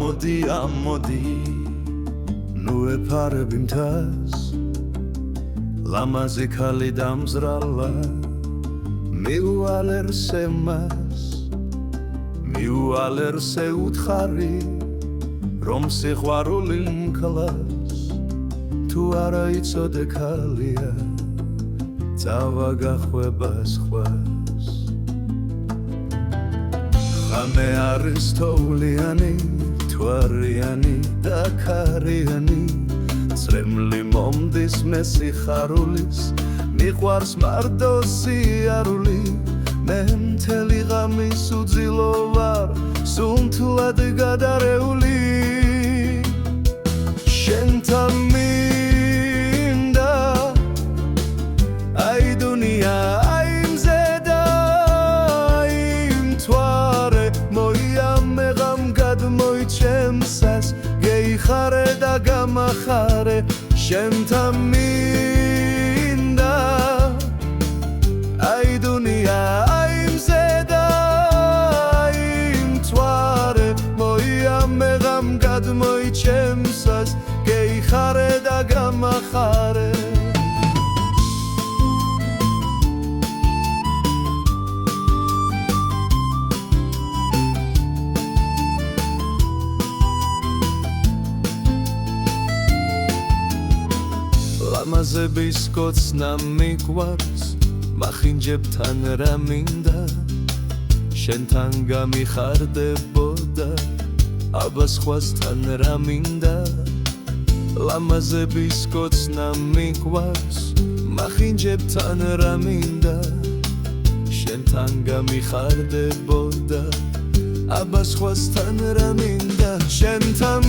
ამოდი ნუ ეფარები მთას ლამაზი ქალი დამზრალა მიუალერსე მას მიუალერსე უთხარი რომ სიყვარული მკლავს თუ არა იცოდე ქალია წავა გახვება სხვას ხამე არის თოვლიანი თვარიანი და ქარიანი წრემლი მომდის მე სიხარულის მიყვარს მარტო სიარული მე მთელი ღამის უძილო ვარ სუნთლად გადარეული შენთან მინდა აი დუნია აი მზედა აი მთვარე მოიამე ღამ გადმოიჩემსას გეიხარე და გამახარე შენთან მინდა აი დუნია აი მზედა აი მთვარე მოიამე ღამ გადმოიჩემსას გეიხარე და გამახარე ლამაზების კოცნა მიყვარს მახინჯებთან რა მინდა შენთან გამიხარდებოდა აბა სხვასთან რა მინდა ლამაზების კოცნა მიყვარს მახინჯებთან რა მინდა შენთან გამიხარდებოდა აბა სხვასთან რა მინდა შენთან